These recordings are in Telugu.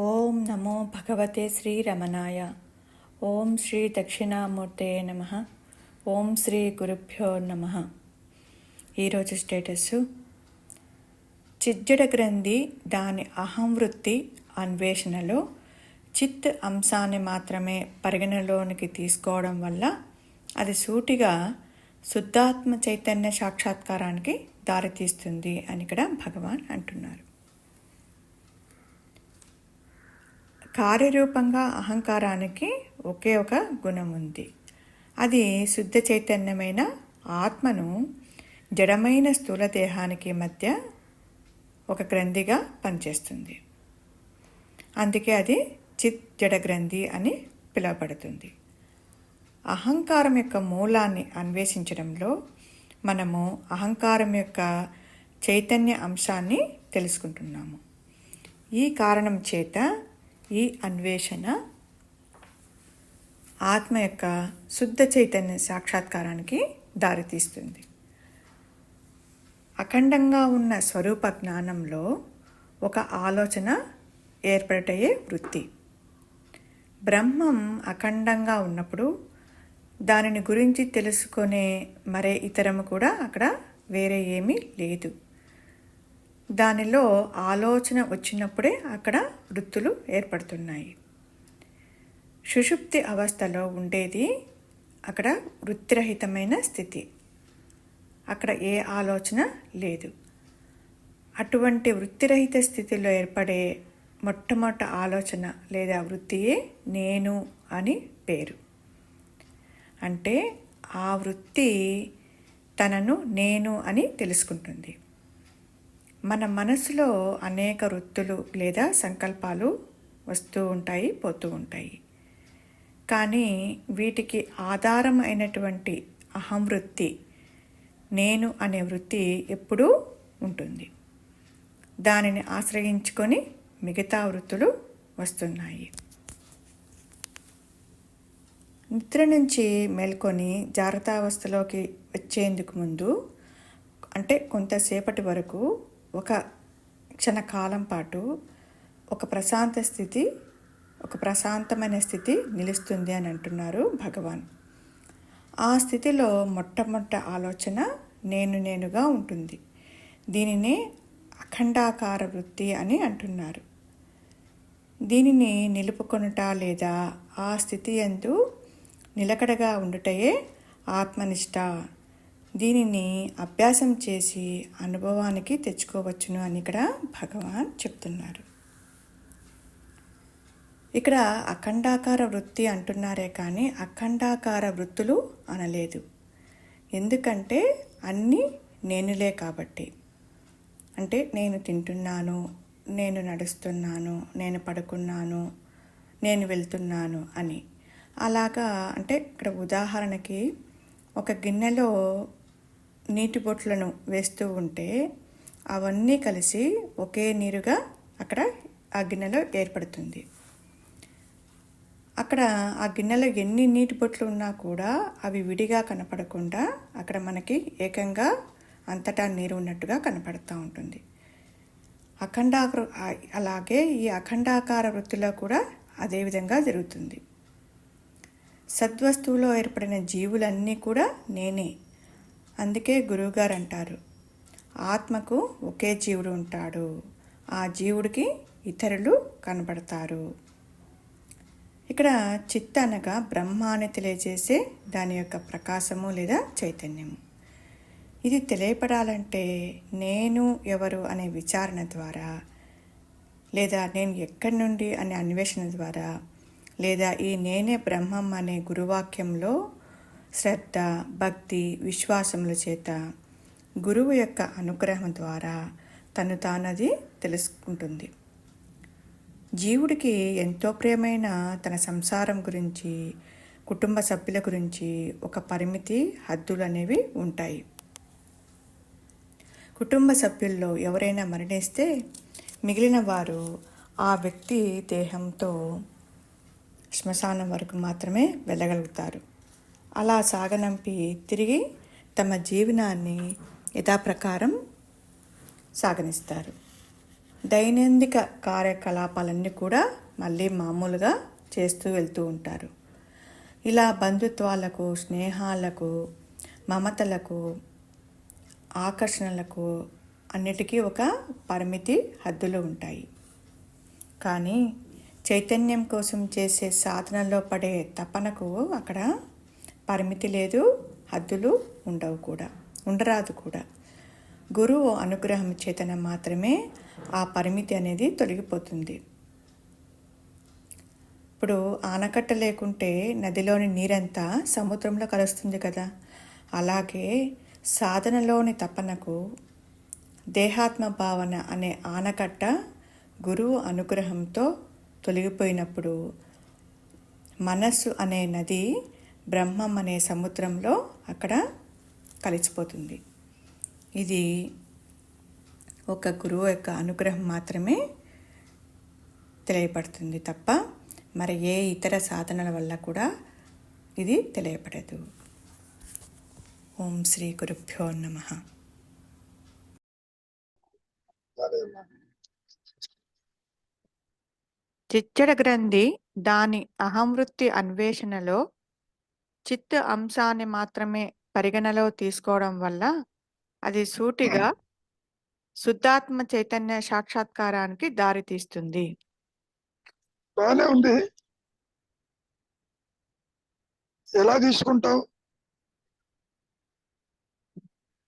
ఓం నమో భగవతే శ్రీరమణాయ. ఓం శ్రీ దక్షిణామూర్తయే నమః. ఓం శ్రీ గురుభ్యో నమః. ఈరోజు స్టేటస్సు: చిజ్జడ గ్రంథి దాని అహంవృత్తి అన్వేషణలో చిత్ అంశాన్ని మాత్రమే పరిగణలోనికి తీసుకోవడం వల్ల అది సూటిగా శుద్ధాత్మ చైతన్య సాక్షాత్కారానికి దారితీస్తుంది అని ఇక్కడ భగవాన్ అంటున్నారు. కార్యరూపంగా అహంకారానికి ఒకే ఒక గుణం ఉంది. అది శుద్ధ చైతన్యమైన ఆత్మను జడమైన స్థూల దేహానికి మధ్య ఒక గ్రంథిగా పనిచేస్తుంది. అందుకే అది చిత్ జడ గ్రంథి అని పిలువబడుతుంది. అహంకారం యొక్క మూలాన్ని అన్వేషించడంలో మనము అహంకారం యొక్క చైతన్య అంశాన్ని తెలుసుకుంటున్నాము. ఈ కారణం చేత ఈ అన్వేషణ ఆత్మ యొక్క శుద్ధ చైతన్య సాక్షాత్కారానికి దారితీస్తుంది. అఖండంగా ఉన్న స్వరూప జ్ఞానంలో ఒక ఆలోచన ఏర్పడటయే వృత్తి. బ్రహ్మం అఖండంగా ఉన్నప్పుడు దానిని గురించి తెలుసుకునే మరే ఇతరము కూడా అక్కడ వేరే ఏమీ లేదు. దానిలో ఆలోచన వచ్చినప్పుడే అక్కడ వృత్తులు ఏర్పడుతున్నాయి. సుషుప్తి అవస్థలో ఉండేది అక్కడ వృత్తిరహితమైన స్థితి. అక్కడ ఏ ఆలోచన లేదు. అటువంటి వృత్తిరహిత స్థితిలో ఏర్పడే మొట్టమొదటి ఆలోచన లేదా వృత్తియే నేను అని పేరు. అంటే ఆ వృత్తి తనను నేను అని తెలుసుకుంటుంది. మన మనసులో అనేక వృత్తులు లేదా సంకల్పాలు వస్తూ ఉంటాయి, పోతూ ఉంటాయి. కానీ వీటికి ఆధారం అయినటువంటి అహంవృత్తి, నేను అనే వృత్తి ఎప్పుడూ ఉంటుంది. దానిని ఆశ్రయించుకొని మిగతా వృత్తులు వస్తున్నాయి. నిద్ర నుంచి మేల్కొని జాగ్రత్తావస్థలోకి వచ్చేందుకు ముందు అంటే కొంతసేపటి వరకు ఒక క్షణకాలం పాటు ఒక ప్రశాంతమైన స్థితి నిలుస్తుంది అని అంటున్నారు భగవాన్. ఆ స్థితిలో మొట్టమొదటి ఆలోచన నేనుగా ఉంటుంది. దీనినే అఖండాకార వృత్తి అని అంటున్నారు. దీనిని నిలుపుకొనుట లేదా ఆ స్థితి యందు నిలకడగా ఉండుటయే ఆత్మనిష్ట. దీనిని అభ్యాసం చేసి అనుభవానికి తెచ్చుకోవచ్చును అని ఇక్కడ భగవాన్ చెప్తున్నారు. ఇక్కడ అఖండాకార వృత్తి అంటున్నారే కానీ అఖండాకార వృత్తులు అనలేదు. ఎందుకంటే అన్నీ నేనులే కాబట్టి. అంటే నేను తింటున్నాను, నేను నడుస్తున్నాను, నేను పడుకున్నాను, నేను వెళ్తున్నాను అని. అలాగా అంటే ఇక్కడ ఉదాహరణకి ఒక గిన్నెలో నీటి బొట్లను వేస్తూ ఉంటే అవన్నీ కలిసి ఒకే నీరుగా అక్కడ ఆ గిన్నెలో ఏర్పడుతుంది. అక్కడ ఆ గిన్నెలో ఎన్ని నీటి బొట్లు ఉన్నా కూడా అవి విడిగా కనపడకుండా అక్కడ మనకి ఏకంగా అంతటా నీరు ఉన్నట్టుగా కనపడుతూ ఉంటుంది. అలాగే ఈ అఖండాకార వృత్తిలో కూడా అదేవిధంగా జరుగుతుంది. సద్వస్తువులో ఏర్పడిన జీవులన్నీ కూడా నేనే. అందుకే గురువుగారు అంటారు, ఆత్మకు ఒకే జీవుడు ఉంటాడు, ఆ జీవుడికి ఇతరులు కనబడతారు. ఇక్కడ చిత్త అనగా బ్రహ్మ అని తెలియజేసే దాని యొక్క ప్రకాశము లేదా చైతన్యము. ఇది తెలియపడాలంటే నేను ఎవరు అనే విచారణ ద్వారా, లేదా నేను ఎక్కడి నుండి అనే అన్వేషణ ద్వారా, లేదా ఈ నేనే బ్రహ్మం అనే గురువాక్యంలో శ్రద్ధ, భక్తి, విశ్వాసముల చేత గురువు యొక్క అనుగ్రహం ద్వారా తను తానది తెలుసుకుంటుంది. జీవుడికి ఎంతో ప్రియమైన తన సంసారం గురించి, కుటుంబ సభ్యుల గురించి ఒక పరిమితి, హద్దులు అనేవి ఉంటాయి. కుటుంబ సభ్యుల్లో ఎవరైనా మరణిస్తే మిగిలిన వారు ఆ వ్యక్తి దేహంతో శ్మశానం వరకు మాత్రమే వెళ్ళగలుగుతారు. అలా సాగనంపి తిరిగి తమ జీవనాన్ని యథాప్రకారం సాగనిస్తారు. దైనందిక కార్యకలాపాలన్నీ కూడా మళ్ళీ మామూలుగా చేస్తూ వెళ్తూ ఉంటారు. ఇలా బంధుత్వాలకు, స్నేహాలకు, మమతలకు, ఆకర్షణలకు అన్నిటికీ ఒక పరిమితి, హద్దులు ఉంటాయి. కానీ చైతన్యం కోసం చేసే సాధనలో పడే తపనకు అక్కడ పరిమితి లేదు, హద్దులు ఉండరాదు కూడా. గురువు అనుగ్రహం చేతన మాత్రమే ఆ పరిమితి అనేది తొలగిపోతుంది. ఇప్పుడు ఆనకట్ట లేకుంటే నదిలోని నీరంతా సముద్రంలో కలుస్తుంది కదా. అలాగే సాధనలోని తపనకు దేహాత్మ భావన అనే ఆనకట్ట గురువు అనుగ్రహంతో తొలగిపోయినప్పుడు మనస్సు అనే నది బ్రహ్మం అనే సముద్రంలో అక్కడ కలిసిపోతుంది. ఇది ఒక గురువు యొక్క అనుగ్రహం మాత్రమే తెలియపడుతుంది తప్ప మరి ఏ ఇతర సాధనల వల్ల కూడా ఇది తెలియపడదు. ఓం శ్రీ గురుభ్యో నమః. చిచ్చడ గ్రంథి దాని అహంవృత్తి అన్వేషణలో చిత్త అంశాన్ని మాత్రమే పరిగణలో తీసుకోవడం వల్ల అది సూటిగా శుద్ధాత్మ చైతన్య సాక్షాత్కారానికి దారితీస్తుంది. బాగానే ఉంది. ఎలా తీసుకుంటావు?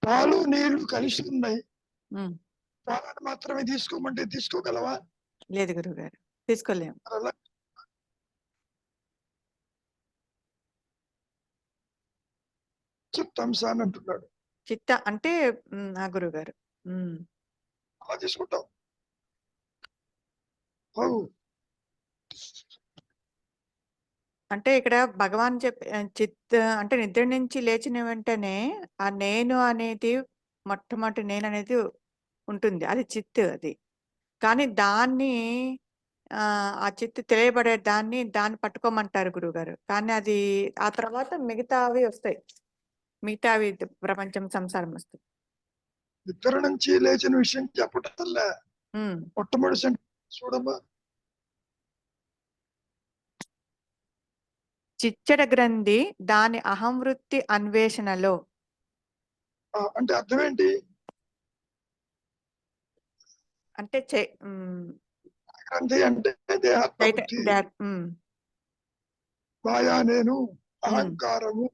పాలు నీళ్లు కలిసి ఉన్నాయి, పాలను మాత్రమే తీసుకోమంటే తీసుకోగలవా? లేదు గురుగారు, తీసుకోలేము. చిత్తంశాన్ని అంటున్నాడు. చిత్త అంటే గురుగారు అలా తీసుకుంటావు. అంటే ఇక్కడ భగవాన్ అంటే నిద్ర నుంచి లేచిన వెంటనే ఆ నేను అనేది మొట్టమొదటి నేను అనేది ఉంటుంది, అది చిత్. అది కానీ దాన్ని ఆ చిత్తు తెలియబడే దాన్ని పట్టుకోమంటారు గురువుగారు. కానీ అది ఆ తర్వాత మిగతావి వస్తాయి, మిగతావి ప్రపంచం, సంసారం వస్తాయి. నిద్ర నుంచి లేచిన విషయం చెప్పటం మొట్టమొదటి చూడమ్మా. చిచ్చడ గ్రంథి దాని అహంవృత్తి అన్వేషణలో అంటే అర్థం ఏంటి? అంటే గ్రంథి అంటే మాయా, నేను, అహంకారము,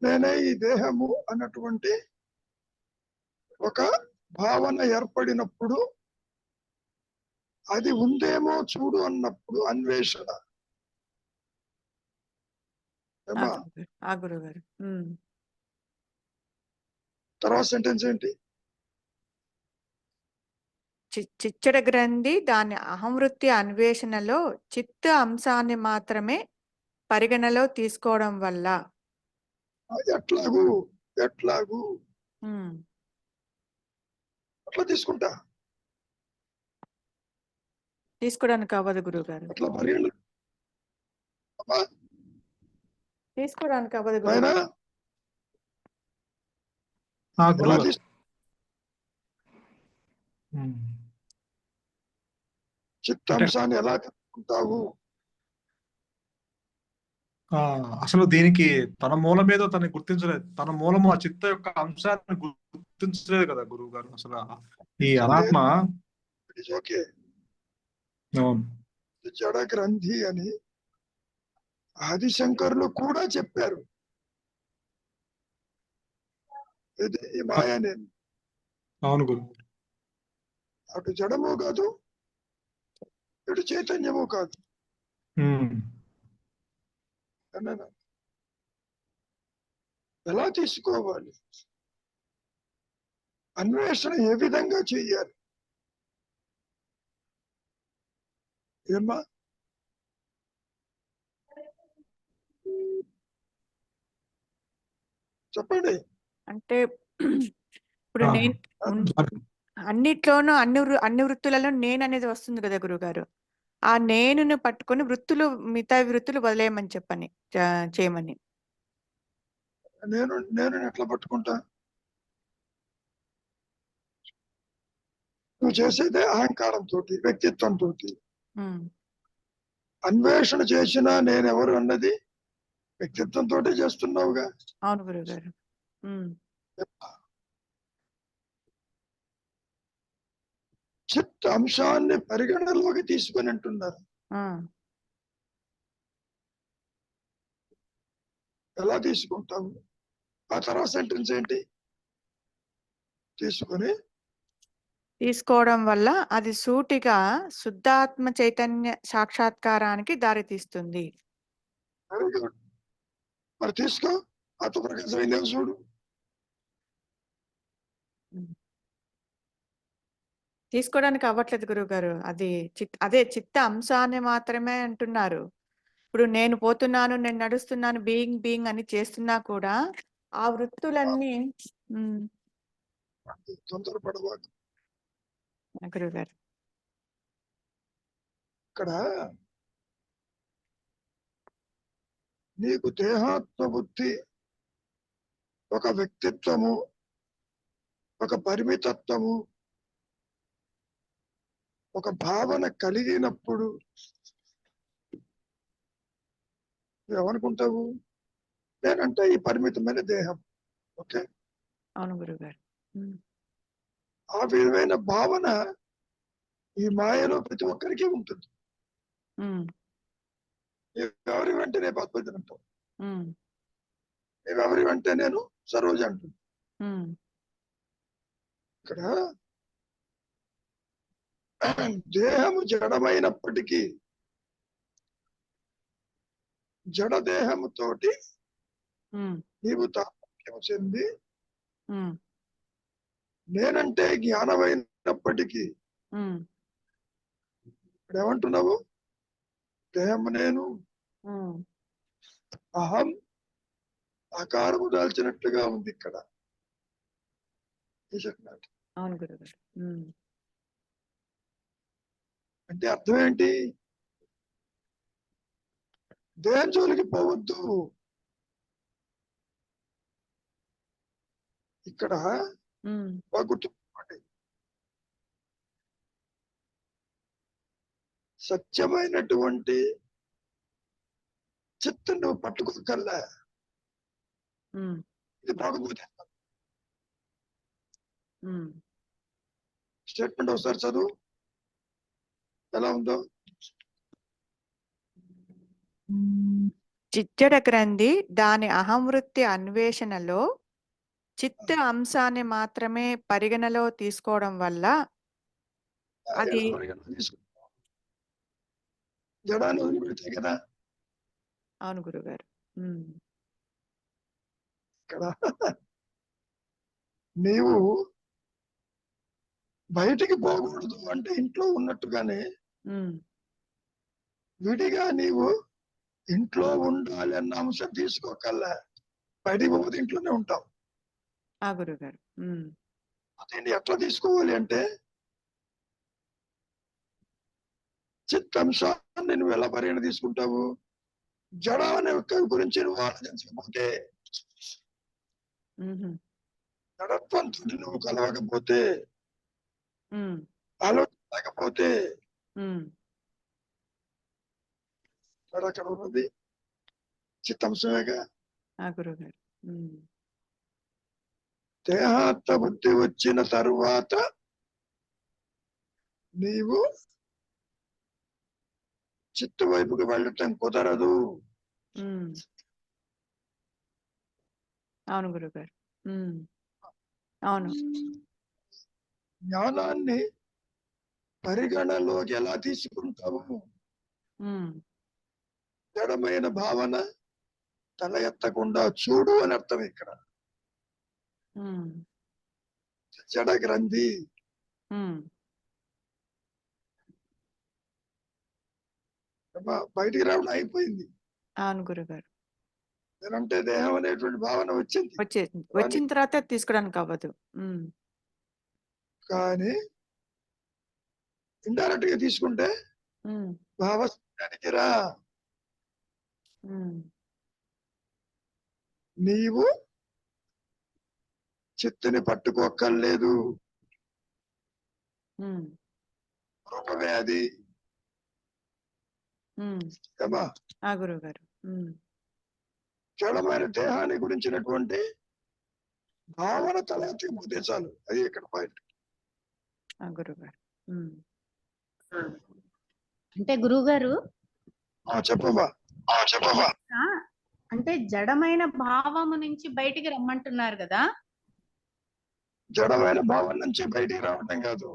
నేనే ఈ దేహము అన్నటువంటి ఒక భావన ఏర్పడినప్పుడు అది ఉందేమో చూడు అన్నప్పుడు అన్వేషణ. తర్వాత సెంటెన్స్ ఏంటి? చిచ్చడ గ్రంథి దాని అహంవృత్తి అన్వేషణలో చిత్త అంశాన్ని మాత్రమే పరిగణలో తీసుకోవడం వల్ల. ఎట్లాగూ అట్లా తీసుకోవడానికి అవ్వదు గురువు గారు, తీసుకోవడానికి అవ్వదు గురువు. చిత్తాంశాన్ని ఎలా తీసుకుంటావు? అసలు దీనికి తన మూలమేదో తను గుర్తించలేదు. తన మూలము ఆ చిత్త యొక్క అంశాన్ని గుర్తించలేదు కదా గురువు గారు. అసలు ఈ అనాత్మ జడ గ్రంథి అని ఆదిశంకరులు కూడా చెప్పారు. ఇది మాయా నేను. అవును గురు. అటు జడము కాదు, ఇటు చైతన్యము కాదు. ఎలా తీసుకోవాలి? అన్వేషణ ఏ విధంగా చెయ్యాలి? ఏమ్మా? చెప్పండి. అంటే ఇప్పుడు నేను అన్నిట్లోనూ అన్ని వృత్తులలో నేను అనేది వస్తుంది కదా గురుగారు. ఆ నేనుని పట్టుకొని వృత్తులు, మిగతా వృత్తులు వదిలేయమని చేయమని. నేను ఎట్లా పట్టుకుంటా? నువ్వు చేసేదే అహంకారంతో, వ్యక్తిత్వంతో. ఉమ్, అన్వేషణ చేసినా నేనెవరు అన్నది వ్యక్తిత్వంతో చేస్తున్నావుగా. అవును గురుగారు. ఉమ్, చిత్త అంశాన్ని పరిగణలోకి తీసుకొని అంటున్నారు. ఆ, ఎలా తీసుకుంటావు? ఆ తర్వాత సెంటెన్స్ ఏంటి? తీసుకొని తీసుకోవడం వల్ల అది సూటిగా శుద్ధాత్మ చైతన్య సాక్షాత్కారానికి దారితీస్తుంది. Very good. మరి తీసుకో, ఆత్మప్రకాశం అయిందేమో చూడు. ఉమ్. తీసుకోవడానికి అవ్వట్లేదు గురువుగారు. అది అదే చిత్త అంశాన్ని మాత్రమే అంటున్నారు. ఇప్పుడు నేను పోతున్నాను, నేను నడుస్తున్నాను, బీయింగ్ బీయింగ్ అని చేస్తున్నా కూడా ఆ వృత్తులన్నీ ఉమ్, తొందరపడవాకు. గురువుగారు. ఇక్కడ నీకు దేహాత్మ బుద్ధి, ఒక వ్యక్తిత్వము, ఒక పరిమితత్వము, ఒక భావన కలిగినప్పుడు ఏమనుకుంటావు? నేనంటే ఈ పరిమితమైన దేహం. ఓకే, అవును గురువుగారు. ఉమ్, ఆ విధమైన భావన ఈ మాయలో ప్రతి ఒక్కరికి ఉంటుంది. ఉమ్, ఎవరి వెంట రేపు అద్భుతం అంటావు, ఉమ్, ఎవరి వెంట నేను సరోజ అంటుంది. ఉమ్, ఇక్కడ దేహము జడమైనప్పటికీ జడ దేహముతోటి ఉమ్, నీవు తాదాత్మ్యం చెంది ఉమ్, నేనంటే జ్ఞానమైనప్పటికీ ఉమ్, ఇక్కడ ఏమంటున్నావు? దేహము నేను, ఉమ్, అహం ఆకారము దాల్చినట్లుగా ఉంది ఇక్కడ. అవును గురువుగారు. ఉమ్, అంటే అర్థం ఏంటి? దేహం జోలికి పోవద్దు. ఇక్కడ ఉమ్, గుర్తుపెట్టుకోండి, సత్యమైనటువంటి చిత్తం నువ్వు పట్టుకోకల్లా. ఉమ్, ఇది బాగపోతే ఉమ్. స్టేట్మెంట్ ఒకసారి చదువు, ఎలా ఉందో. చిచ్చడ గ్రంథి దాని అహంవృత్తి అన్వేషణలో చిత్త అంశాన్ని మాత్రమే పరిగణలో తీసుకోవడం వల్ల అది జడాన్ని వదిలిపెడితే కదా. అవును గురుగారు. ఉమ్, ఇక్కడ నీవు బయటికి పోకూడదు అంటే ఇంట్లో ఉన్నట్టుగానే ఉమ్, విడిగా నీవు ఇంట్లో ఉండాలి అన్న అంశం తీసుకోకల్లా. బయటికి పోతే ఇంట్లోనే ఉంటావు. ఆ గురుగారు. ఉమ్, అదేంటి ఎట్లా తీసుకోవాలి అంటే చిత్తంశాన్ని నువ్వు ఎలా పరిగణ తీసుకుంటావు? జడ అనే గురించి నువ్వు ఆలోచించకపోతే, ఉహు, జడత్వంతో నువ్వు కలవకపోతే, ఉమ్, ఆలోచించకపోతే ఉమ్, జడ అక్కడ ఉన్నది చిత్తంశమేగా. ఆ గురుగారు. ఉమ్, దేహాత్మ బుద్ధి వచ్చిన తరువాత నీవు చిత్త వైపుకి వెళ్ళటం కుదరదు. ఉమ్, అవును గురుగారు. ఉమ్, అవును. జ్ఞానాన్ని పరిగణలోకి ఎలా తీసుకుంటావు? ఉమ్, జడమైన భావన తల ఎత్తకుండా చూడు అని అర్థం. ఇక్కడ ఉమ్, జడ గ్రంథి ఉమ్, బయటికి రావడం అయిపోయింది. అవును గురుగారు. నేనంటే దేహం అనేటువంటి భావన వచ్చింది. వచ్చిన తర్వాత తీసుకోవడానికి అవ్వదు. ఉమ్, కానీ ఇండైరెక్ట్ గా తీసుకుంటే ఉమ్, భావస్థానికి రా. ఉమ్, నీవు చిత్తుని పట్టుకోక్కర్లేదు. ఉమ్, రూపమే అది. ఉమ్. ఏమా ఆ గురువు గారు. జడమైన దేహాన్ని గురించినటువంటి భావన తలెత్తిపోతే చాలు. అది ఇక్కడ పాయింట్. ఆ గురువు గారు. అంటే గురువు గారు చెప్పమ్మా. అంటే జడమైన భావము నుంచి బయటికి రమ్మంటున్నారు కదా. జడమైన భావన నుంచి బయటికి రావటం కాదు,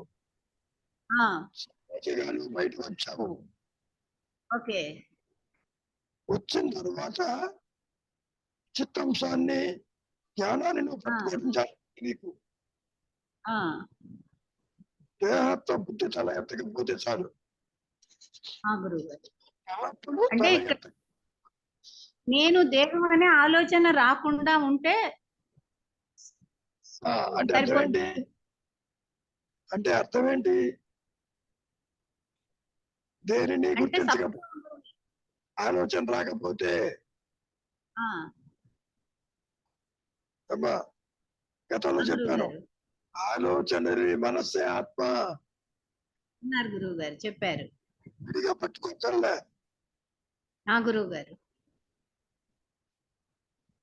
ఆ బయటకు వచ్చావు. ఓకే. వచ్చిన తర్వాత చిత్తాంశాన్ని, జ్ఞానాన్ని నువ్వు పట్టుకోవడం చాలు. నీకు ఆ దేహత్వ బుద్ధి తల ఎత్తకపోతే చాలు. గురువు గారు. అప్పుడు అంటే తల ఇక్కడ నేను దేహం అనే ఆలోచన రాకుండా ఉంటే అంటే అర్థం ఏంటి? అంటే అర్థం ఏంటి? దేనిని అంటే గుర్తించక ఆలోచన రాకపోతే అమ్మా, గతంలో చెప్పాను, ఆలోచనని మనస్సే ఆత్మ. గురువు గారు చెప్పారు. విడిగా పట్టుకోకర్లే. గురువు గారు.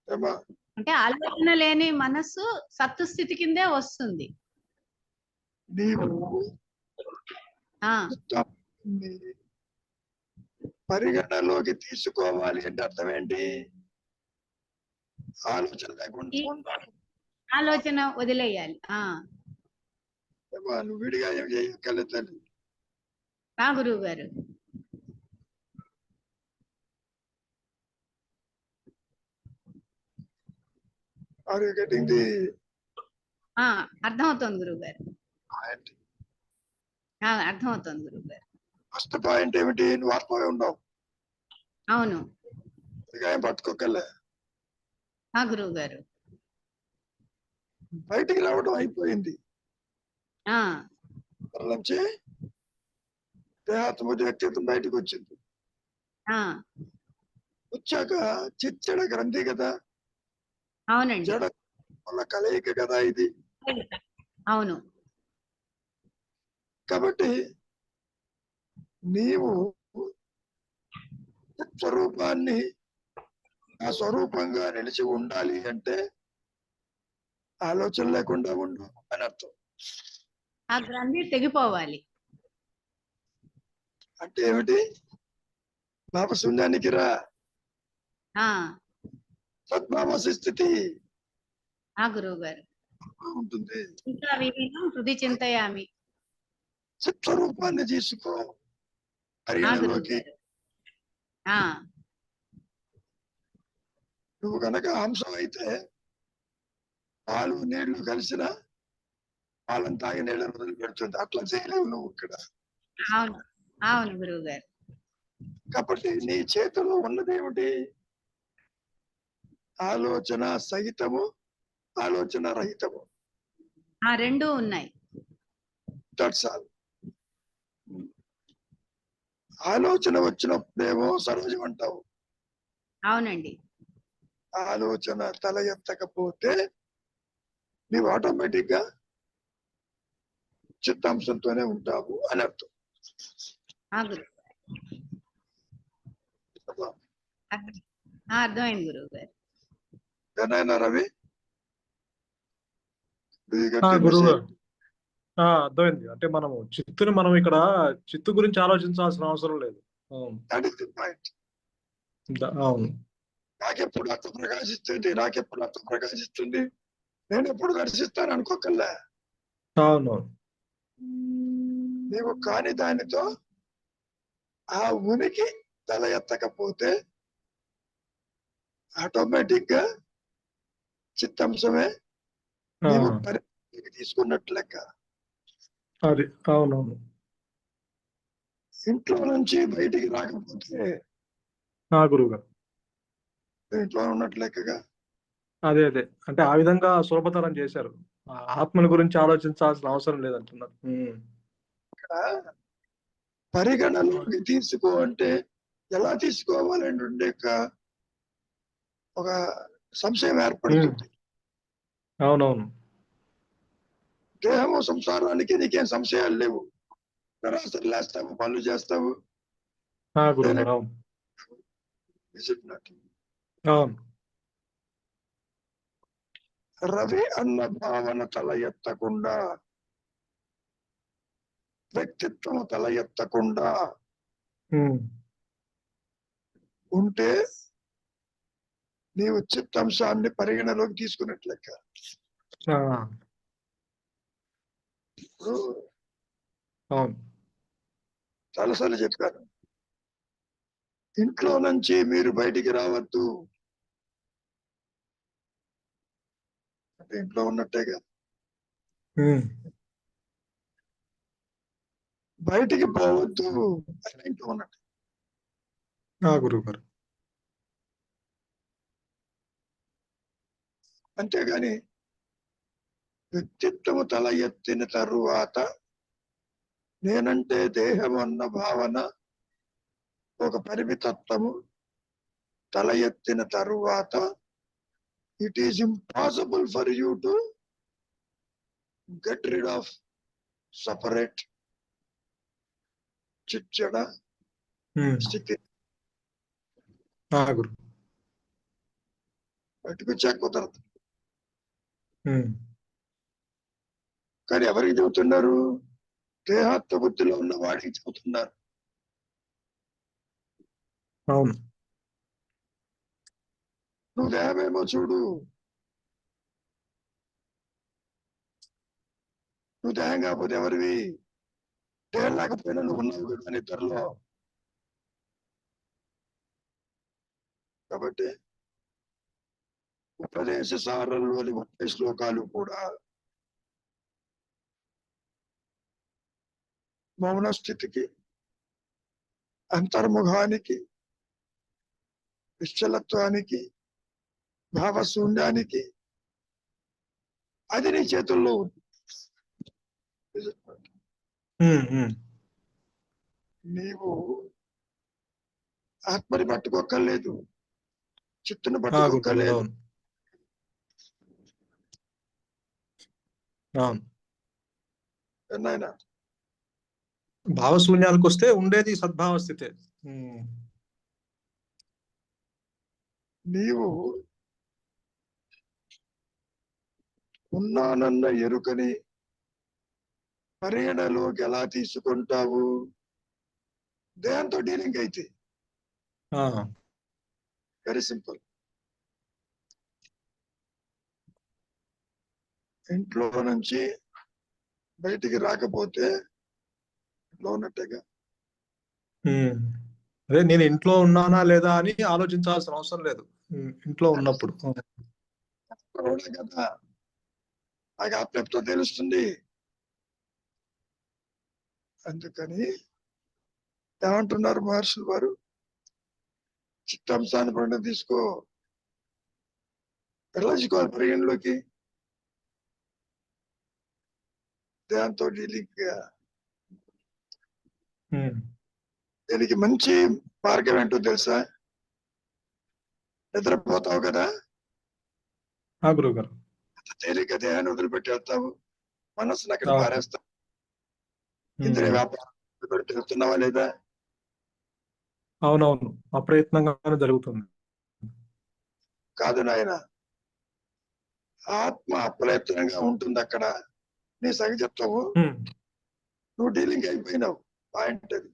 ఏమ్మా, అంటే ఆలోచన లేని మనస్సు సత్తు స్థితి కిందే వస్తుంది. నీవు పరిగణలోకి తీసుకోవాలి అంటే అర్థం ఏంటి? ఆలోచన లేకుండా ఉండాలి. ఆలోచన వదిలేయాలి. నువ్వు విడిగా ఏం చేయగలుగుతాను. గురువు గారు. Are you getting the? అర్థమవుతోంది గురువు గారు. అర్థమవుతోంది గురువు గారు. ఫస్ట్ పాయింట్ ఏమిటి? నువ్వు ఆత్మగా ఉండవు. అవును. ఏం పట్టుకోకలే. గురువు గారు. బయటికి రావడం అయిపోయింది. నుంచి దేహాత్మ వ్యక్తిత్వం బయటకు వచ్చింది. వచ్చాక చిచ్చడ గ్రంథి కదా. అవునండి. జడ వల్ల కలయిక కదా ఇది. అవును. కాబట్టి నీవు స్వరూపాన్ని ఆ స్వరూపంగా నిలిచి ఉండాలి అంటే ఆలోచన లేకుండా ఉండు అని అర్థం. ఆ గ్రంథి తెగిపోవాలి అంటే ఏమిటి? భావశూన్యానికి రా. సద్భావసి స్థితి గురువు గారు ఉంటుంది. ఇంకా హృది చింతయామి. చిత్స్వరూపాన్ని తీసుకో పరిగణలోకి. నువ్వు కనుక అంశం అయితే పాలు నీళ్లు కలిసిన పాలను తాగి నీళ్ళని వదిలి పెడుతుంది. అట్లా చేయలేవు నువ్వు ఇక్కడ. అవును అవును గురువు గారు. కాబట్టి నీ చేతిలో ఉన్నది ఏమిటి? ఆలోచన సహితము, ఆలోచన రహితము. రెండు ఉన్నాయి. That's all. ఆలోచన వచ్చినప్పుడేమో సరోజం అంటావు. అవునండి. ఆలోచన తల ఎత్తకపోతే నీవు ఆటోమేటిక్ గా చిత్తాంశంతోనే ఉంటావు అని అర్థం. అర్థమైంది గురువు గారు. రవి గురువు గారు అర్థమైంది. అంటే మనము చిత్తుని మనం ఇక్కడ చిత్తు గురించి ఆలోచించాల్సిన అవసరం లేదు. అవును. నాకెప్పుడు అర్థం ప్రకాశిస్తుంది, నాకెప్పుడు అర్థం ప్రకాశిస్తుంది, నేను ఎప్పుడు దర్శిస్తాను అనుకోకల్లా. అవును. నీవు కాని దానితో ఆ ఉనికి తల ఎత్తకపోతే ఆటోమేటిక్ గా చిత్తాంశమే నీవు పరిగణలోకి తీసుకున్నట్లు లెక్క. అది అవునవును. ఇంట్లో నుంచి బయటికి రాకపోతే గురువు గారు ఇంట్లో ఉన్నట్లు లెక్కగా. అదే అంటే ఆ విధంగా సులభతరం చేశారు. ఆత్మల గురించి ఆలోచించాల్సిన అవసరం లేదంటున్నారు. ఇక్కడ పరిగణలోకి తీసుకో అంటే ఎలా తీసుకోవాలంటే ఒక సంశయం ఏర్పడుతుంది. అవునవును. దేహము సంసారానికి నీకేం సంశయాలు లేవు. రాత్రి లేస్తావు, పనులు చేస్తావు. గురువు గారు అవును. Is it not? అవును. రవి అన్న భావన తల ఎత్తకుండా, వ్యక్తిత్వం తల ఎత్తకుండా ఉంటే నీవు చిత్తాంశాన్ని పరిగణలోకి తీసుకున్నట్లెక్క. ఇప్పుడు అవును. చాలాసార్లు చెప్పాను, ఇంట్లో నుంచి మీరు బయటికి రావద్దు అంటే ఇంట్లో ఉన్నట్టేగా. బయటికి పోవద్దు అంటే ఇంట్లో ఉన్నట్టు. గురువు గారు. అంతేగాని వ్యక్తిత్వము తల ఎత్తిన తరువాత నేనంటే దేహం అన్న భావన, ఒక పరిమితత్వము తల ఎత్తిన తరువాత it is impossible for you to get rid of, separate చిచ్చడ స్థితి. గురు బయటకు వచ్చాక కుదరదు. కానీ ఎవరికి చెబుతున్నారు? దేహాత్మ బుద్ధిలో ఉన్న వాడికి చెబుతున్నారు. అవును. నువ్వు దేహమేమో చూడు, నువ్వు దేహం కాకపోతే ఎవరివి? దేహం లేకపోయినా నువ్వు ఉన్నావు కదా ఇద్దరిలో. కాబట్టి ఉపదేశ సారంలోని 30 శ్లోకాలు కూడా మౌన స్థితికి, అంతర్ముఖానికి, నిశ్చలత్వానికి, భావశూన్యానికి, అది నీ చేతుల్లో ఉంది. నీవు ఆత్మని పట్టుకోక్కర్లేదు, చిత్తును పట్టుకోక్కర్లేదు. నాయన భావశూన్యాలకు వస్తే ఉండేది సద్భావ స్థితే. నీవు ఉన్నానన్న ఎరుకని పరిగణలోకి ఎలా తీసుకుంటావు? దేంతో డీలింగ్ అయితే వెరీ సింపుల్. ఇంట్లో నుంచి బయటికి రాకపోతే ఇంట్లో ఉన్నట్టేగా. అదే నేను ఇంట్లో ఉన్నానా లేదా అని ఆలోచించాల్సిన అవసరం లేదు ఇంట్లో ఉన్నప్పుడు కదా. నాకు ఆత్మతో తెలుస్తుంది. అందుకని ఏమంటున్నారు మహర్షులు వారు? చిత్తాంశాన్ని పండుగ తీసుకో. ఎలా తీసుకోవాలి పరిగణలోకి? దాంతో డీలింగ్. దీనికి మంచి మార్గం ఏంటో తెలుసా? నిద్రపోతావు కదా, గురువు గారు, తేలిక దేహాన్ని వదిలిపెట్టి వెళ్తావు, మనస్సును అక్కడ పారేస్తావు. ఇంద్రియ వ్యాపారం తెలుస్తున్నావా లేదా? అవునవును, అప్రయత్నంగానే జరుగుతుంది. కాదు నాయన, ఆత్మ అప్రయత్నంగా ఉంటుంది అక్కడ. నీ సహజత్వము, నువ్వు డీలింగ్ అయిపోయినావు. పాయింట్ అది.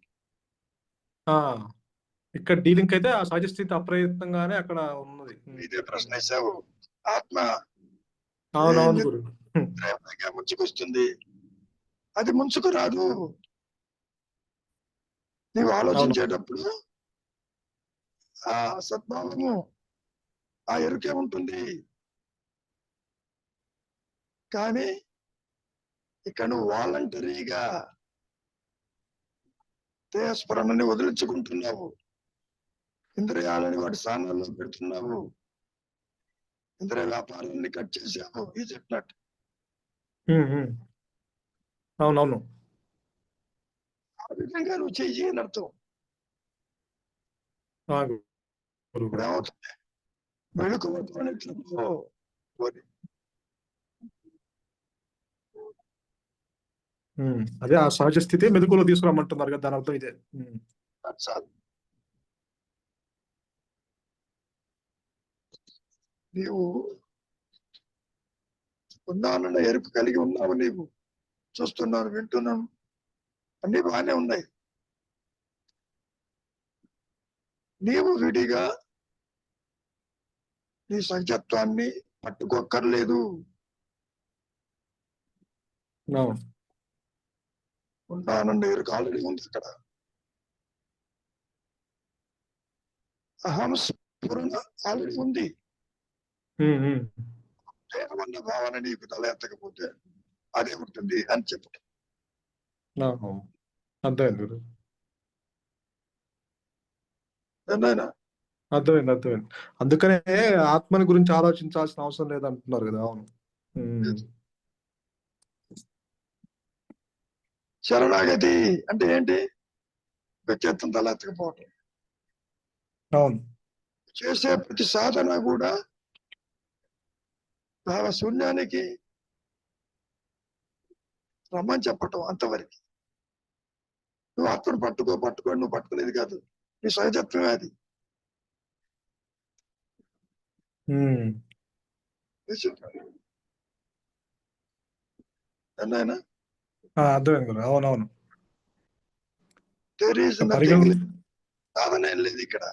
ఇక్కడ డీలింగ్ అయితే ఆ సహజ స్థితి అప్రయత్నంగానే అక్కడ ఉన్నది. ఇదే ప్రశ్న వేసావు. ఆత్మ అవునవును గురు ముంచుకొస్తుంది, అది ముంచుకు రాదు. నీవు ఆలోచించేటప్పుడు ఆ సద్భావము, ఆ ఎరుకే ఉంటుంది. కానీ ఇక్కడ నువ్వు వాలంటరీగా దేహస్మరణని వదిలించుకుంటున్నావు, ఇంద్రియాలని వాటి స్థానాల్లో పెడుతున్నావు, ఇంద్రియ వ్యాపారాన్ని కట్ చేసావు. ఈ చెప్పినట్టు. అవునవును, ఆ విధంగా నువ్వు చెయ్యి అని అర్థం. ఏమవుతుంది? వెనుకబడుతున్నట్లు అదే ఆ సహజ స్థితి మెదుకులో తీసుకురమ్మంటున్నారు కదా, దాని అర్థం ఇదే. చాలు. నీవు ఉన్నానన్న ఎరుపు కలిగి ఉన్నావు, నీవు చూస్తున్నాను, వింటున్నాను, అన్ని బాగానే ఉన్నాయి. నీవు విడిగా నీ సహజత్వాన్ని పట్టుకోక్కర్లేదు. ఉన్నానన్న ఎరుక ఆల్రెడీ ఉంది అక్కడ. అహం స్ఫురణ ఆల్రెడీ ఉంది. దేహమన్న భావన నీకు తల ఎత్తకపోతే అదే ఉంటుంది అని చెప్పు. అర్థమైంది గురు, ఏనాయనా? అర్థమైంది. అందుకనే ఆత్మని గురించి ఆలోచించాల్సిన అవసరం లేదంటున్నారు కదా. అవును. శరణాగతి అంటే ఏంటి? వ్యక్తిత్వం తల ఎత్తకపోవటం. అవును. చేసే ప్రతి సాధన కూడా భావ శూన్యానికి రమ్మని చెప్పటం అంతవరకు. నువ్వు ఆత్మను పట్టుకోండి, నువ్వు పట్టుకునేది కాదు, నీ సహజత్వమే అది. అన్నాయనా? అర్థమైంది గురు. అవునవును. దేర్ ఈజ్ నథింగ్, సాధన ఏం లేదు ఇక్కడ.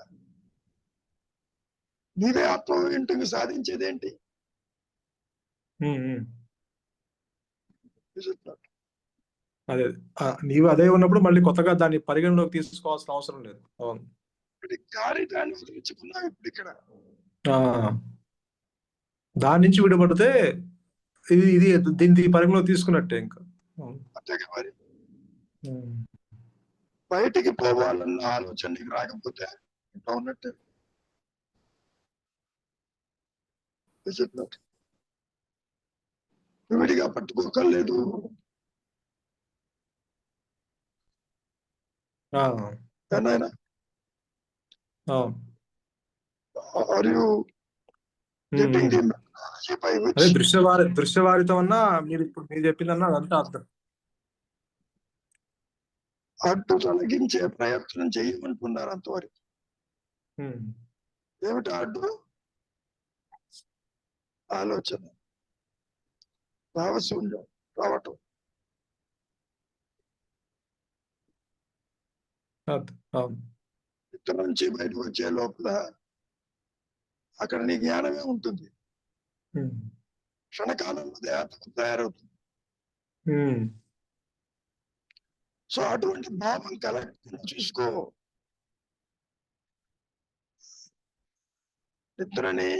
నీవే ఆత్మ వింటుంది, సాధించేది ఏంటి? అదే నీవు అదే ఉన్నప్పుడు మళ్ళీ కొత్తగా దాన్ని పరిగణలోకి తీసుకోవాల్సిన అవసరం లేదు. అవును. కార్యాన్ని వదిలించుకున్నావు ఇప్పుడు ఇక్కడ. దాని నుంచి విడబడితే ఇది దీన్ని పరిగణలోకి తీసుకున్నట్టే ఇంకా. అంతేగా మరి. బయటికి పోవాలన్న ఆలోచన నీకు రాకపోతే ఇంకా ఉన్నట్టే. విడిగా పట్టుకోకర్లేదు. నాయనా, are you getting the methodology by which? అదే దృశ్యవారితం అన్నా మీరు చెప్పిందన్నా అదంతా అర్థం. అడ్డు తొలగించే ప్రయత్నం చేయమంటున్నారు అంతవరకు. ఏమిటి అడ్డు? ఆలోచన, భావశూన్యం రావటం. ఇతర నుంచి బయటకు వచ్చే లోపల అక్కడ నీ జ్ఞానమే ఉంటుంది. క్షణకాలంలో దేహం తయారవుతుంది. సో అటువంటి భావం కలగకుండా చూసుకో. నిద్రని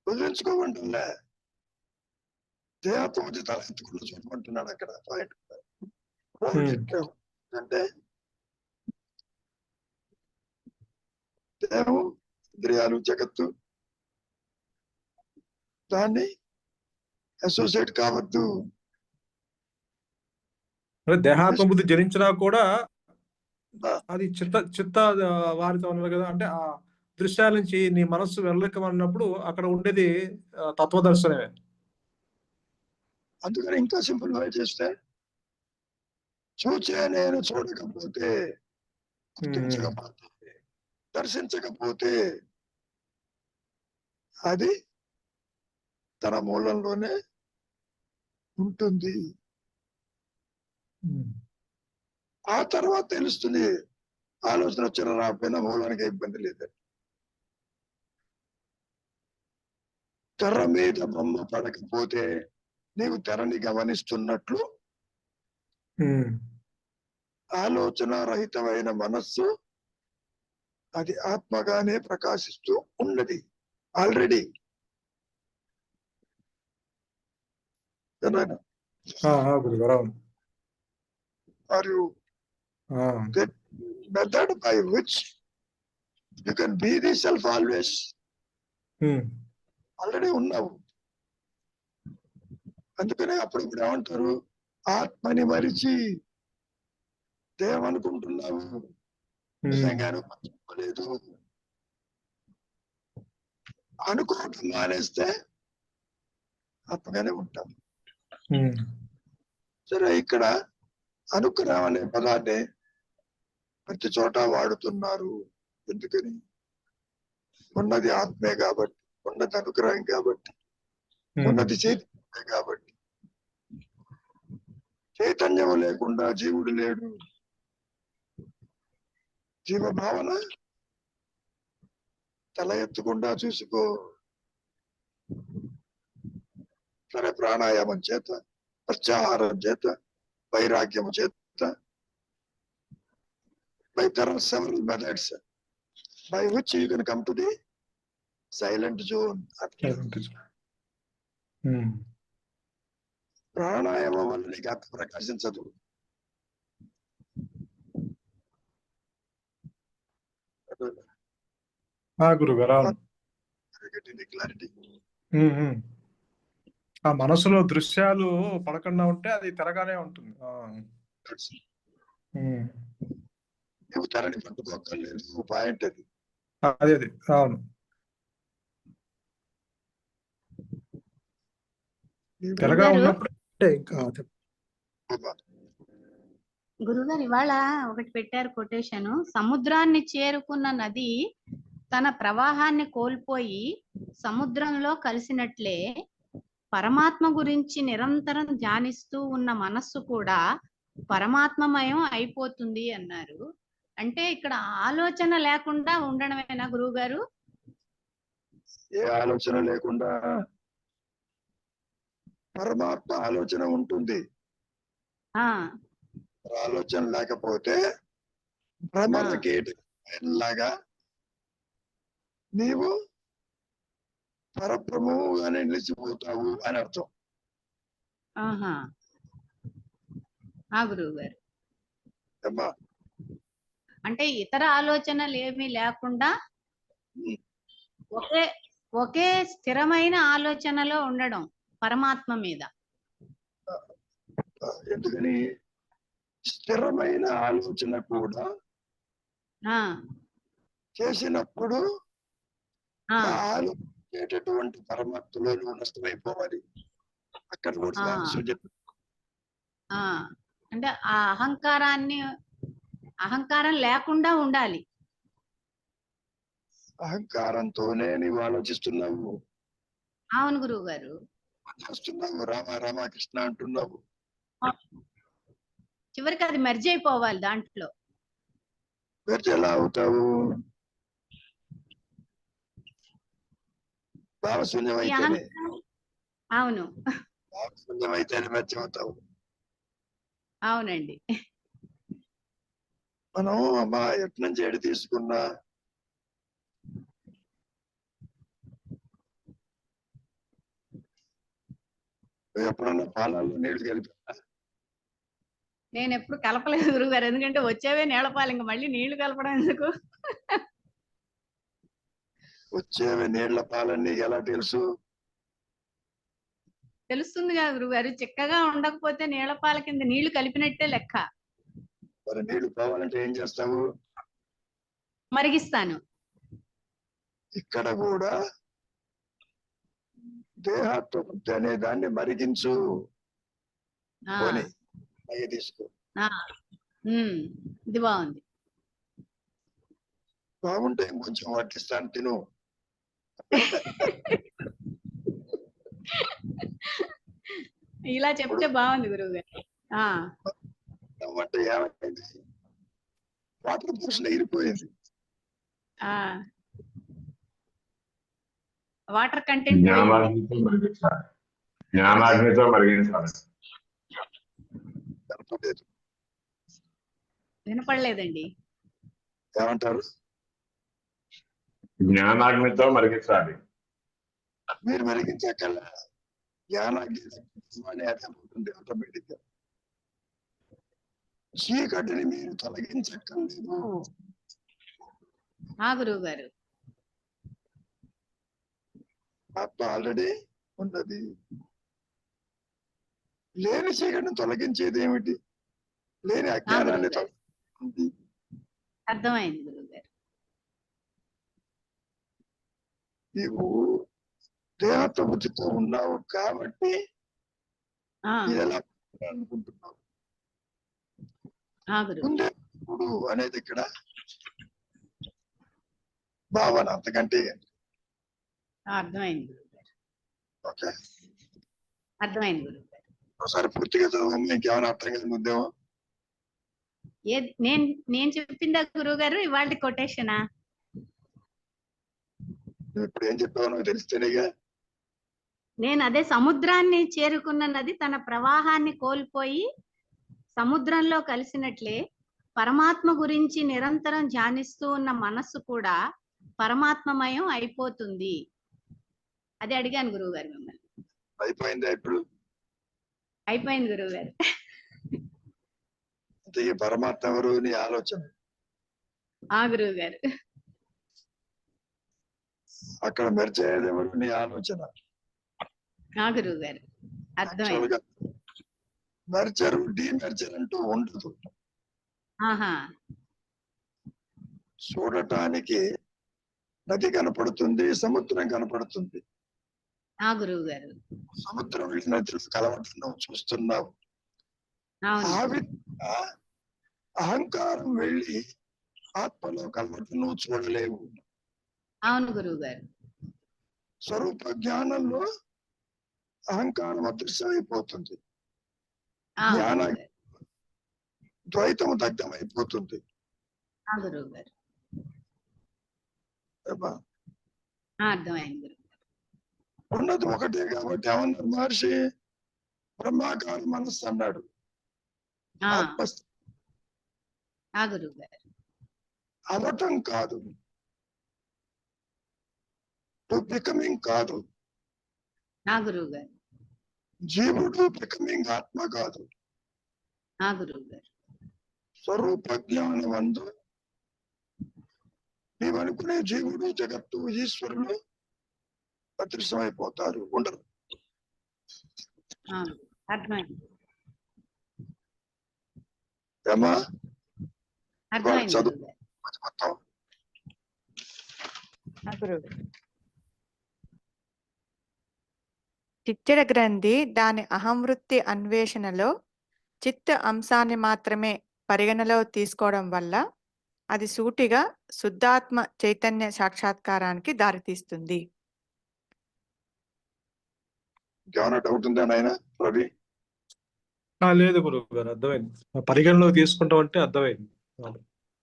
వదిలించుకోమంటుండే, దేహంతో తల ఎత్తుకుండా చూడమంటున్నాడు అక్కడ. అంటే దేహం, ఇంద్రియాలు, జగత్తు, దాన్ని అసోసియేట్ కావద్దు. దేహాత్మబుద్ధి జనించినా కూడా అది చిత్త వారితో ఉన్నారు కదా. అంటే ఆ దృశ్యాల నుంచి నీ మనస్సు వెళ్ళకమన్నప్పుడు అక్కడ ఉండేది తత్వదర్శనమే. అందుకని ఇంకా సింప్లిఫై చేస్తే, చూచే నేను చూడకపోతే, గుర్తించకపోతే, దర్శించకపోతే అది తన మూలంలోనే ఉంటుంది. ఆ తర్వాత తెలుస్తుంది, ఆలోచన వచ్చిన రాకపోయినా మూలానికి ఇబ్బంది లేదని. తెర మీద బొమ్మ పడకపోతే నీవు తెరని గమనిస్తున్నట్లు ఆలోచన రహితమైన మనస్సు అది ఆత్మగానే ప్రకాశిస్తూ ఉన్నది already. Are you that method by which you can be the self always? Already ఉన్నావు. అందుకనే అప్పుడు ఏమంటారు, ఆత్మని మరిచి దేవం అనుకుంటున్నావు, నిజంగానే మర్చిపోలేదు. అనుకోవటం మానేస్తే ఆత్మగానే ఉంటావు. సరే, ఇక్కడ అనుగ్రహం అనే పదాన్ని ప్రతి చోట వాడుతున్నారు. ఎందుకని? ఉన్నది ఆత్మే కాబట్టి, ఉన్నది అనుగ్రహం కాబట్టి, ఉన్నది చైతన్యమే కాబట్టి. చైతన్యం లేకుండా జీవుడు లేడు. జీవభావన తల ఎత్తకుండా చూసుకో. సరే, ప్రాణాయామం చేత, ప్రత్యాహారం చేత, వైరాగ్యం చేత, by there are several methods by which you can come to the silent zone. ప్రాణాయామం వల్ల నీకు ఆత్మ ప్రకాశించదు. గురుగారు, క్లారిటీ. ఆ మనసులో దృశ్యాలు పడకుండా ఉంటే అది తెరగానే ఉంటుంది. నువ్వు తెరని పట్టుకోక్కర్లేదు, పాయింట్ అది. అదే అదే, అవును. తెరగా ఉన్నప్పుడు ఇంకా గురుగారు ఇవాళ ఒకటి పెట్టారు కొటేషన్. సముద్రాన్ని చేరుకున్న నది తన ప్రవాహాన్ని కోల్పోయి సముద్రంలో కలిసినట్లే పరమాత్మ గురించి నిరంతరం ధ్యానిస్తూ ఉన్న మనస్సు కూడా పరమాత్మమయం అయిపోతుంది అన్నారు. అంటే ఇక్కడ ఆలోచన లేకుండా ఉండడమేనా గురువు గారు? ఏ ఆలోచన లేకుండా పరమాత్మ ఆలోచన ఉంటుంది. ఆలోచన లేకపోతే భ్రమరకీటలాగా నీవు పరబ్రహ్మముగానే నిలిచిపోతావు అని అర్థం. గురువు గారు, అంటే ఇతర ఆలోచనలు ఏమీ లేకుండా ఒకే స్థిరమైన ఆలోచనలో ఉండడం పరమాత్మ మీద. ఎందుకని? స్థిరమైన ఆలోచన కూడా చేసినప్పుడు ఆలోచించేటటువంటి పరమాత్మలో నష్టమైపోవాలి. అక్కడ కూడా అంటే ఆ అహంకారం లేకుండా ఉండాలి. అహంకారంతోనే నీవు ఆలోచిస్తున్నావు. అవును గురువు గారు. చేస్తున్నావు, రామ రామకృష్ణ అంటున్నావు. చివరికి అది మెర్జ్ అయిపోవాలి దాంట్లో. మెర్జ్ ఎలా అవుతావు? భావశూన్యమైతేనే. అవును, భావశూన్యమైతేనే మెర్జ్ అవుతావు. అవునండి. మనం అమ్మా ఎట్ల నుంచి ఎడి తీసుకున్నా ఎప్పుడన్నా పాలలో నీళ్లు కలిపా? నేను ఎప్పుడు కలపలేదు గురువు గారు. ఎందుకంటే వచ్చేవే నీళ్ళపాలు, ఇంకా మళ్ళీ నీళ్లు కలపడం ఎందుకు? వచ్చేవి నీళ్ల పాలన్నీ ఎలా తెలుసు? తెలుస్తుంది కదా గురువు గారు. చిక్కగా ఉండకపోతే నీళ్ళపాల కింద నీళ్లు కలిపినట్టే లెక్క. మరి నీళ్లు పోవాలంటే ఏం చేస్తావు? మరిగిస్తాను. ఇక్కడ కూడా దేహాత్మబుద్ధి అనే దాన్ని మరిగించు. తీసుకో. ఇది బాగుంది. బాగుంటే కొంచెం వడ్డిస్తాను, తిను. ఇలా చెప్తే బాగుంది గురువు గారు. అంటే ఏమైంది? వాటర్ పోషన్ ఎగిరిపోయింది. వాటర్ కంటెంట్ జ్ఞానాగ్నితో మరిగించాలి. వినపడలేదండి. ఏమంటారు? జ్ఞానాగ్నితో మరిగించాలి. మీరు మరిగించక్కల్లా జ్ఞానాగ్ని అర్థమవుతుంది ఆటోమేటిక్ గా. చీకటిని మీరు తొలగించక్కర్లేదు. గురువు గారు, ఆత్మ ఆల్రెడీ ఉన్నది. లేని చీకటిని తొలగించేది ఏమిటి? లేని అజ్ఞానాన్ని తొలగింది. అర్థమైంది గురువు గారు. నీవు దేహత్వ బుద్ధితో ఉన్నావు కాబట్టి ఇది ఎలా అనుకుంటున్నావు. గురువు ఉండే ఇప్పుడు అనేది ఇక్కడ భావన, అంతకంటే అర్థమైంది గురువు గారు. ఓకే. అర్థమైంది గురువు గారు. ఒకసారి పూర్తిగా చదవండి, ఇంకేమైనా అర్థం కాదు ఉద్యమం. నేను చెప్పిందా గురువు గారు ఇవాళ కొటేషనా? ఇప్పుడు ఏం చెప్పావు నాకు తెలిస్తేనేగా. నేను అదే సముద్రాన్ని చేరుకున్న నది తన ప్రవాహాన్ని కోల్పోయి సముద్రంలో కలిసినట్లే పరమాత్మ గురించి నిరంతరం ధ్యానిస్తూ ఉన్న మనస్సు కూడా పరమాత్మమయం అయిపోతుంది. అది అడిగాను గురువు గారు మిమ్మల్ని. అయిపోయిందా ఇప్పుడు? అయిపోయింది గురువు గారు. ఈ పరమాత్మ ఎవరు నీ ఆలోచన. గురువు గారు. అక్కడ మెర్చేది ఎవరు నీ ఆలోచన. గురువు గారు అర్థమైంది. మెర్చరు డీమెర్చర్ అంటూ ఉండదు. చూడటానికి నది కనపడుతుంది, సముద్రం కనపడుతుంది. గురువు గారు. సముద్రం వెళ్ళి నదులు కలవటం చూస్తున్నావు. ఆ విధంగా అహంకారం వెళ్ళి ఆత్మలో కలవటం నువ్వు చూడలేవు. అవును గురువు గారు. స్వరూప జ్ఞానంలో అహంకారం అదృశ్యమైపోతుంది, జ్ఞాన ద్వైతము దగ్ధమైపోతుంది. గురువు గారు అర్థమైంది. ఉన్నది ఒకటే కాబట్టి ఏమన్నారు మహర్షి? బ్రహ్మాకార మనస్సు అన్నాడు. గురువు గారు. అవటం కాదు, బికమింగ్ కాదు. గురువు గారు. జీవుడు బికమింగ్ ఆత్మ కాదు. గురువు గారు. స్వరూప జ్ఞానం అందు నీవనుకునే జీవుడు, జగత్తు, ఈశ్వరుడు అదృశ్యమైపోతారు, ఉండరు. అర్థమైంది. ఏమా అర్థమైంది చదువు గురువు గారు. మొత్తం. చిచ్చడ గ్రంథి దాని అహంవృత్తి అన్వేషణలో చిత్త అంశాన్ని మాత్రమే పరిగణలో తీసుకోవడం వల్ల అది సూటిగా శుద్ధాత్మ చైతన్య సాక్షాత్కారానికి దారితీస్తుంది. ఇంకేమైనా డౌట్ ఉందా నాయన రవి? లేదు గురువు గారు, అర్థమైంది. పరిగణలోకి తీసుకుంటాం అంటే అర్థమైంది.